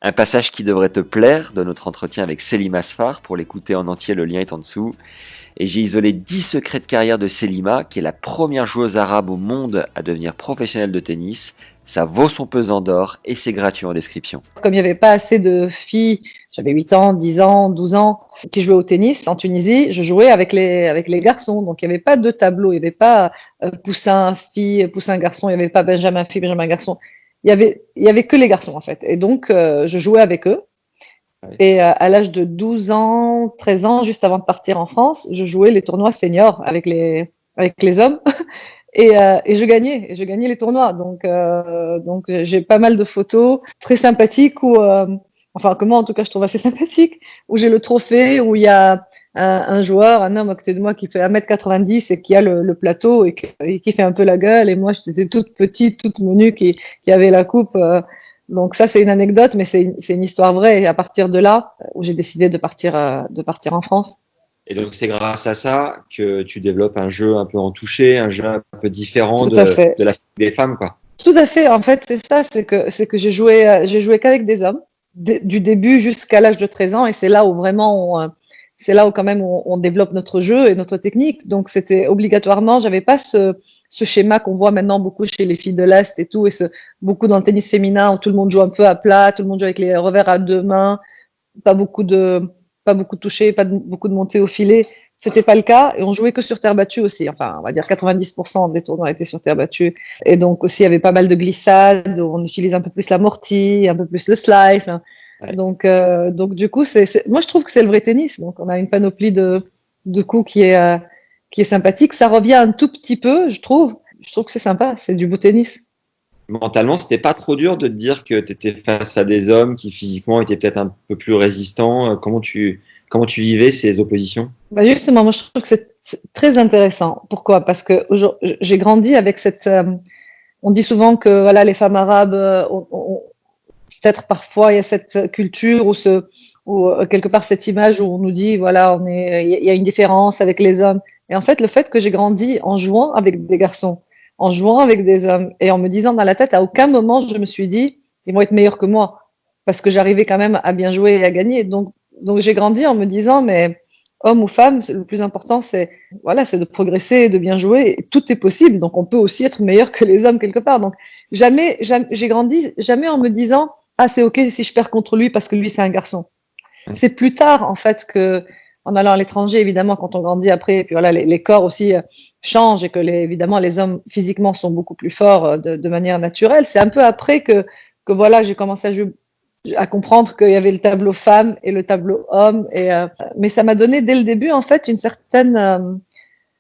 Un passage qui devrait te plaire de notre entretien avec Selima Sfar. Pour l'écouter en entier, le lien est en dessous. Et j'ai isolé 10 secrets de carrière de Selima, qui est la première joueuse arabe au monde à devenir professionnelle de tennis. Ça vaut son pesant d'or et c'est gratuit en description. Comme il n'y avait pas assez de filles, j'avais 8 ans, 10 ans, 12 ans, qui jouaient au tennis en Tunisie, je jouais avec les garçons. Donc il n'y avait pas de tableau, il n'y avait pas poussin fille, poussin garçon, il n'y avait pas Benjamin fille, Benjamin garçon. Il y avait que les garçons en fait. Et donc je jouais avec eux. Et à l'âge de 12 ans, 13 ans, juste avant de partir en France, je jouais les tournois seniors avec les hommes. Et je gagnais les tournois. Donc j'ai pas mal de photos très sympathiques enfin, que moi en tout cas je trouve assez sympathiques, où j'ai le trophée, où il y a un joueur, un homme à côté de moi qui fait 1,90 m et qui a le plateau et qui fait un peu la gueule. Et moi j'étais toute petite, toute menue qui avait la coupe. Donc ça c'est une anecdote, mais c'est une histoire vraie. Et à partir de là, où j'ai décidé de partir en France. Et donc, c'est grâce à ça que tu développes un jeu un peu en toucher, un jeu un peu différent Tout à fait. de la des femmes, quoi. Tout à fait. En fait, c'est ça. C'est que j'ai joué qu'avec des hommes, du début jusqu'à l'âge de 13 ans. Et c'est là où vraiment, c'est là où quand même on développe notre jeu et notre technique. Donc, c'était obligatoirement, j'avais pas ce schéma qu'on voit maintenant beaucoup chez les filles de l'Est et tout, beaucoup dans le tennis féminin où tout le monde joue un peu à plat, tout le monde joue avec les revers à deux mains, pas beaucoup de, pas beaucoup de toucher, beaucoup de montée au filet. C'était pas le cas et on jouait que sur terre battue aussi. Enfin, on va dire 90% des tournois étaient sur terre battue. Et donc aussi, il y avait pas mal de glissades. On utilise un peu plus l'amorti, un peu plus le slice. Ouais. Donc du coup, moi je trouve que c'est le vrai tennis. Donc on a une panoplie de coups qui est sympathique. Ça revient un tout petit peu, je trouve. Je trouve que c'est sympa. C'est du beau tennis. Mentalement, c'était pas trop dur de te dire que tu étais face à des hommes qui physiquement étaient peut-être un peu plus résistants. Comment tu vivais ces oppositions? Bah justement, moi je trouve que c'est très intéressant. Pourquoi? Parce que j'ai grandi avec on dit souvent que voilà, les femmes arabes, peut-être parfois il y a cette culture ou quelque part cette image où on nous dit voilà, il y a une différence avec les hommes. Et en fait, le fait que j'ai grandi en jouant avec des garçons, en jouant avec des hommes et en me disant dans la tête, à aucun moment je me suis dit ils vont être meilleurs que moi parce que j'arrivais quand même à bien jouer et à gagner. Donc j'ai grandi en me disant mais homme ou femme, le plus important c'est voilà, c'est de progresser, de bien jouer. Et tout est possible, donc on peut aussi être meilleur que les hommes quelque part. Donc jamais j'ai grandi jamais en me disant ah c'est ok si je perds contre lui parce que lui c'est un garçon. C'est plus tard en fait que en allant à l'étranger évidemment quand on grandit après et puis voilà les corps aussi changent et que évidemment les hommes physiquement sont beaucoup plus forts de manière naturelle. C'est un peu après que voilà j'ai commencé à comprendre qu'il y avait le tableau femme et le tableau homme mais ça m'a donné dès le début en fait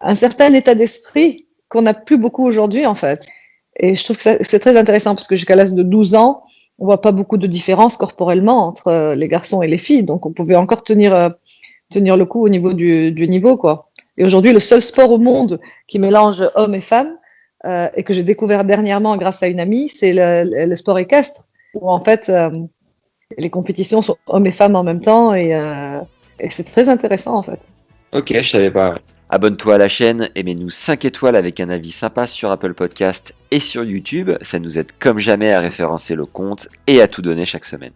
un certain état d'esprit qu'on n'a plus beaucoup aujourd'hui en fait. Et je trouve que c'est très intéressant parce que jusqu'à l'âge de 12 ans, on voit pas beaucoup de différence corporellement entre les garçons et les filles. Donc on pouvait encore tenir le coup au niveau du niveau, quoi. Et aujourd'hui, le seul sport au monde qui mélange hommes et femmes, et que j'ai découvert dernièrement grâce à une amie, c'est le sport équestre, où en fait, les compétitions sont hommes et femmes en même temps, et c'est très intéressant en fait. Ok, je savais pas. Abonne-toi à la chaîne et mets-nous 5 étoiles avec un avis sympa sur Apple Podcast et sur YouTube. Ça nous aide comme jamais à référencer le compte et à tout donner chaque semaine.